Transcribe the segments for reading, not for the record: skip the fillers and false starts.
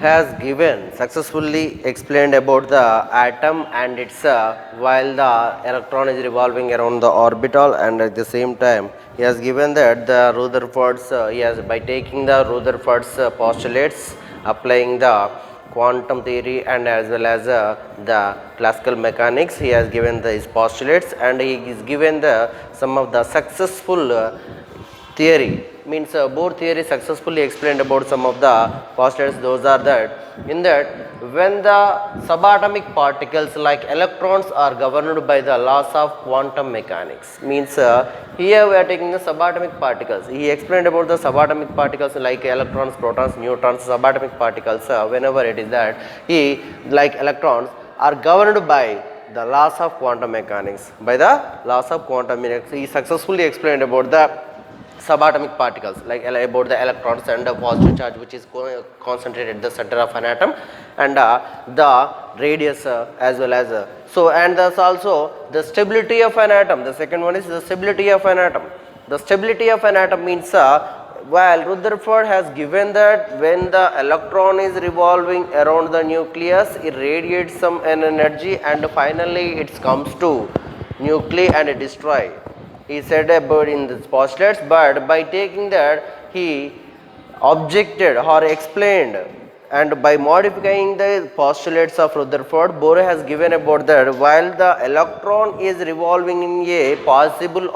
has given successfully explained about the atom and its while the electron is revolving around the orbital, and at the same time he has given that the Rutherford's he has by taking the Rutherford's postulates, applying the quantum theory and as well as the classical mechanics, he has given his postulates, and he is given the some of the successful theory, means Bohr theory successfully explained about some of the postulates. Those are that in that when the subatomic particles like electrons are governed by the laws of quantum mechanics, means here we are taking the subatomic particles. He explained about the subatomic particles like electrons, protons, neutrons, subatomic particles. Whenever it is that he like electrons are governed by the laws of quantum mechanics, by the laws of quantum mechanics. He successfully explained about the subatomic particles like about the electrons and the positive charge which is concentrated at the center of an atom, and the radius as well as so, and thus also the stability of an atom. The second one is the stability of an atom. The stability of an atom means while Rutherford has given that when the electron is revolving around the nucleus, it radiates some energy and finally it comes to nuclei and destroy. He said about in the postulates, but by taking that he objected or explained, and by modifying the postulates of Rutherford, Bohr has given about that while the electron is revolving in a possible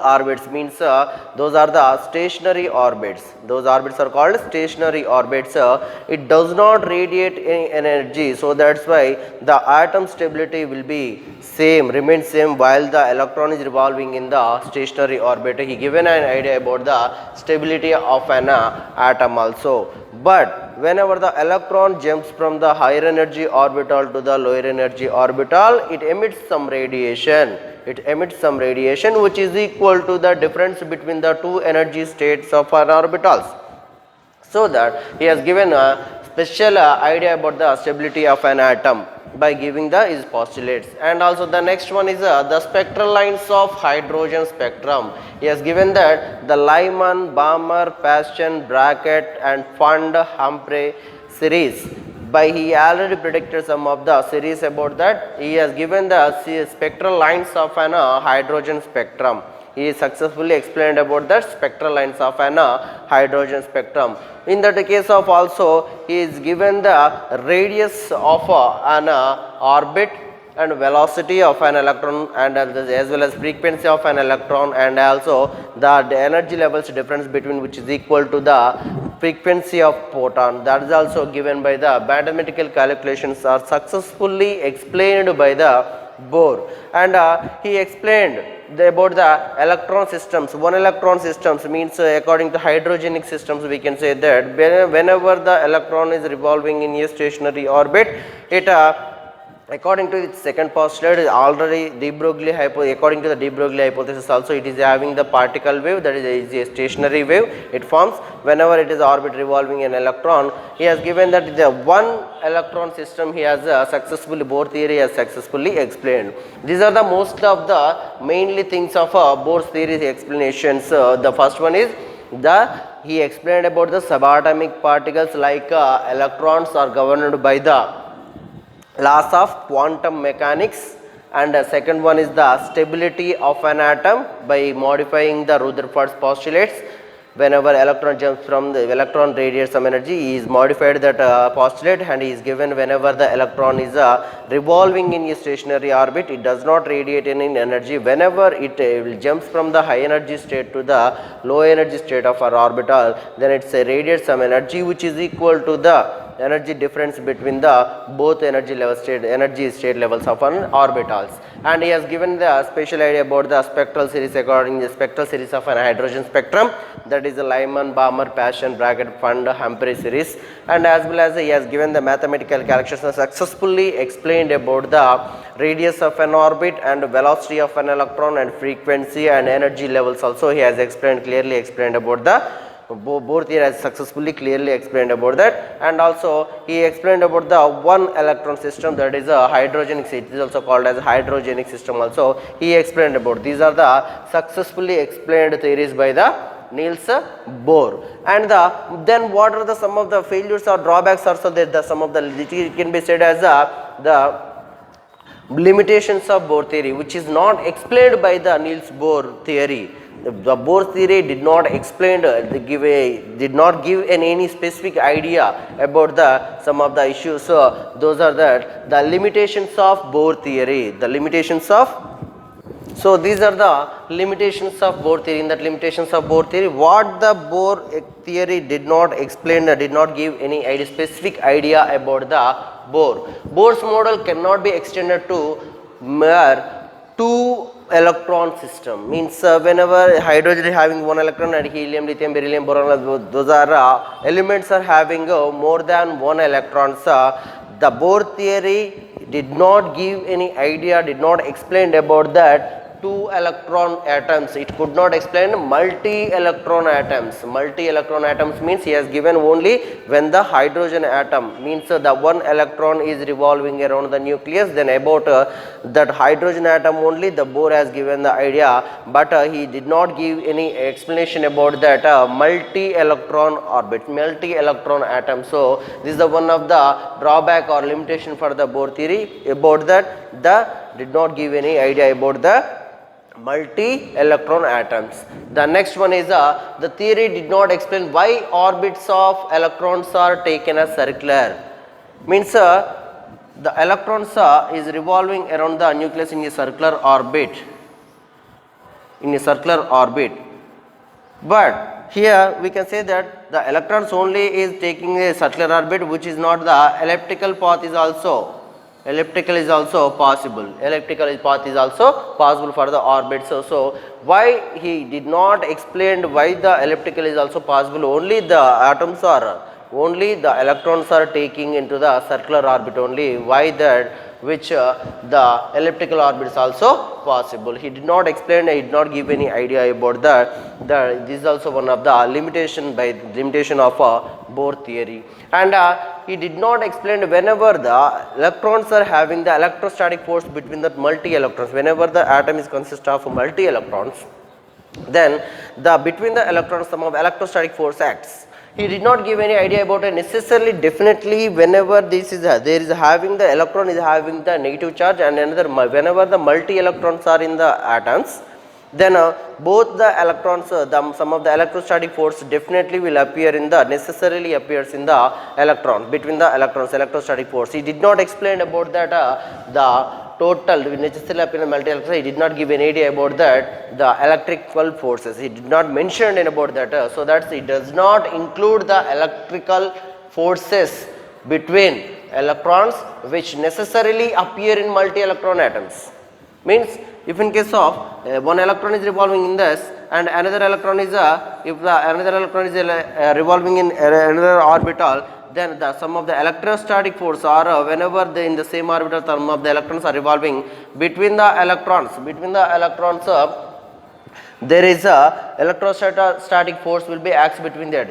orbits means those are the stationary orbits. Those orbits are called stationary orbits. It does not radiate any energy, so that's why the atom stability will be remain same while the electron is revolving in the stationary orbit. He given an idea about the stability of an atom also. But whenever the electron jumps from the higher energy orbital to the lower energy orbital, it emits some radiation. It emits some radiation which is equal to the difference between the two energy states of our orbitals. So that he has given a special idea about the stability of an atom by giving his postulates. And also the next one is the spectral lines of hydrogen spectrum. He has given that the Lyman, Balmer, Paschen, Brackett and Fund-Humphrey series. By he already predicted some of the series about that. He has given the spectral lines of an hydrogen spectrum. He successfully explained about the spectral lines of an hydrogen spectrum. In that case of also he is given the radius of an orbit and velocity of an electron, and as well as frequency of an electron, and also the energy levels difference between which is equal to the frequency of photon. That is also given by the mathematical calculations are successfully explained by the Bohr, and he explained about the electron systems. One electron systems means according to hydrogenic systems we can say that whenever the electron is revolving in a stationary orbit, it according to its second postulate is already de Broglie according to the de Broglie hypothesis also, it is having the particle wave, that is a stationary wave it forms whenever it is orbit revolving an electron. He has given that the one electron system he has successfully, Bohr theory has successfully explained. These are the most of the mainly things of Bohr's theory explanations. The first one is he explained about the subatomic particles like electrons are governed by the laws of quantum mechanics, and second one is the stability of an atom by modifying the Rutherford's postulates. Whenever electron jumps from the electron radiates some energy, he is modified that postulate, and he is given whenever the electron is revolving in a stationary orbit, it does not radiate any energy. Whenever it jumps from the high energy state to the low energy state of our orbital, then it radiates some energy which is equal to the energy difference between the both energy state levels of an orbitals. And he has given the special idea about the spectral series according to the spectral series of an hydrogen spectrum, that is the Lyman, Balmer, Paschen, Brackett, Fund-Humphrey series, and as well as he has given the mathematical calculations successfully explained about the radius of an orbit and velocity of an electron and frequency and energy levels also he has clearly explained about the Bohr theory has successfully clearly explained about that. And also he explained about the one electron system, that is a hydrogenic, it is also called as hydrogenic system also he explained about. These are the successfully explained theories by the Niels Bohr. And then what are the some of the failures or drawbacks also there, the some of the, it can be said as the limitations of Bohr theory, which is not explained by the Niels Bohr theory. The Bohr theory did not explain, did not give any specific idea about the some of the issues. So those are the limitations of Bohr theory. The limitations of, so these are the limitations of Bohr theory. In that limitations of Bohr theory, what the Bohr theory did not explain, did not give any specific idea about the Bohr. Bohr's model cannot be extended to mere two electron system. Means whenever hydrogen is having one electron and helium, lithium, beryllium, boron, those are elements are having more than one electrons. The Bohr theory did not give any idea, did not explain about that two electron atoms. It could not explain multi-electron atoms. Multi-electron atoms means he has given only when the hydrogen atom, means the one electron is revolving around the nucleus, then about that hydrogen atom only the Bohr has given the idea, but he did not give any explanation about that multi-electron orbit, multi-electron atom. So this is the one of the drawback or limitation for the Bohr theory, about that the did not give any idea about the multi-electron atoms. The next one is the theory did not explain why orbits of electrons are taken as circular. Means the electrons is revolving around the nucleus in a circular orbit. In a circular orbit. But here we can say that the electrons only is taking a circular orbit, which is not the elliptical path is also. Elliptical is also possible. Elliptical path is also possible for the orbit. So why he did not explain why the elliptical is also possible? Only the atoms are, only the electrons are taking into the circular orbit only. Why that? Which the elliptical orbit is also possible. He did not explain, he did not give any idea about that. This is also one of the limitation of Bohr theory. And he did not explain whenever the electrons are having the electrostatic force between the multi-electrons, whenever the atom is consist of multi-electrons, then the between the electrons some of electrostatic force acts. He did not give any idea about it necessarily, definitely whenever this is there is having the electron is having the negative charge, and another whenever the multi-electrons are in the atoms, then both the electrons, some of the electrostatic force definitely will appear in the, necessarily appears in the electron, between the electrons, electrostatic force. He did not explain about that the total necessarily appear in multi-electrons. He did not give any idea about that the electrical forces. He did not mention about that. So that it does not include the electrical forces between electrons which necessarily appear in multi-electron atoms. Means if in case of one electron is revolving in this and another electron is if the another electron is revolving in another orbital, then the sum of the electrostatic force, or whenever they in the same orbital some of the electrons are revolving between the electrons, there is a electrostatic force will be acts between that.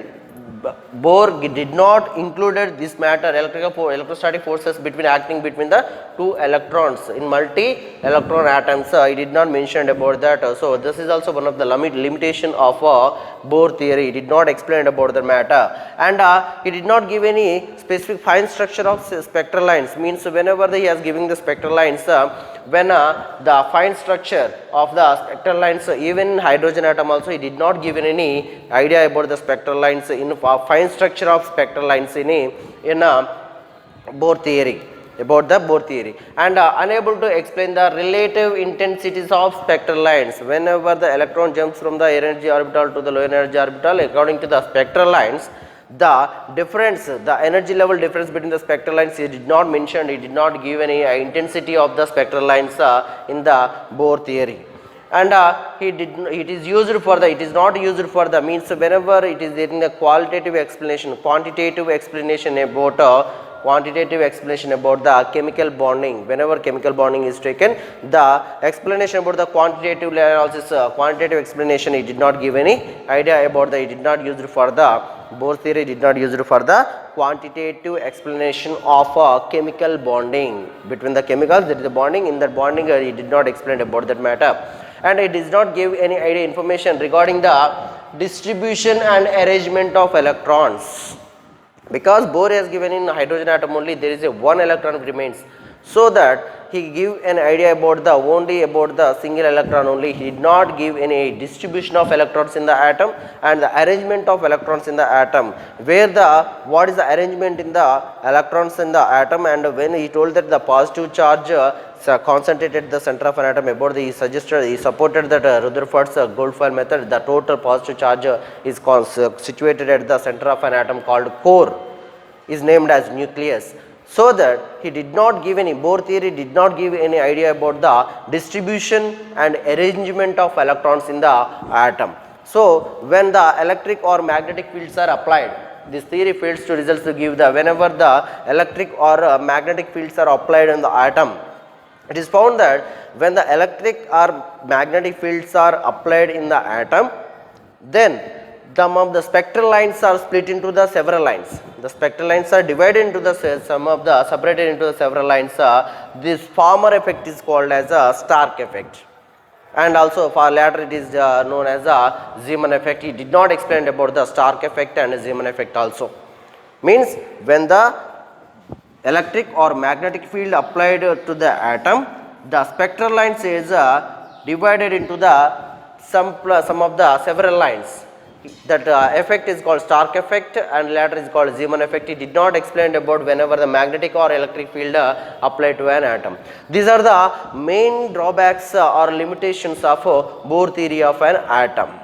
Bohr did not included this matter, electrostatic forces between acting between the two electrons in multi-electron atoms. He did not mention about that. So this is also one of the limitation of Bohr theory. He did not explain about the matter, and he did not give any specific fine structure of spectral lines. Means whenever he is giving the spectral lines, when the fine structure of the spectral lines, even in hydrogen atom also, he did not give any idea about the spectral lines in fine structure of spectral lines in Bohr theory, about the Bohr theory, and unable to explain the relative intensities of spectral lines. Whenever the electron jumps from the energy orbital to the low energy orbital, according to the spectral lines, the difference, the energy level difference between the spectral lines, he did not mention, he did not give any intensity of the spectral lines in the Bohr theory. And it is used for the, it is not used for the, means whenever it is in the qualitative explanation, quantitative explanation about the chemical bonding. Whenever chemical bonding is taken, the explanation about the quantitative analysis, quantitative explanation, it did not give any idea about the, it did not use it for the Bohr theory, did not use it for the quantitative explanation of chemical bonding between the chemicals. There is a bonding, in that bonding it did not explain about that matter, and it does not give any idea information regarding the distribution and arrangement of electrons. Because Bohr has given in hydrogen atom only there is a one electron remains, so that he give an idea about the only about the single electron only. He did not give any distribution of electrons in the atom and the arrangement of electrons in the atom, where the what is the arrangement in the electrons in the atom, and when he told that the positive charge concentrated the center of an atom about the, he supported that Rutherford's Goldfile method, the total positive charge is situated at the center of an atom called core, is named as nucleus. So that he did not give any, Bohr theory did not give any idea about the distribution and arrangement of electrons in the atom. So when the electric or magnetic fields are applied, this theory fails to results to give the, whenever the electric or magnetic fields are applied in the atom, it is found that when the electric or magnetic fields are applied in the atom, then some of the spectral lines are split into the several lines. The spectral lines are divided into the separated into the several lines. This former effect is called as a Stark effect, and also for later it is known as a Zeeman effect. He did not explain about the Stark effect and Zeeman effect also. Means when the electric or magnetic field applied to the atom, the spectral lines is divided into the some of the several lines. That effect is called Stark effect and later is called Zeeman effect. He did not explain about whenever the magnetic or electric field applied to an atom. These are the main drawbacks or limitations of Bohr theory of an atom.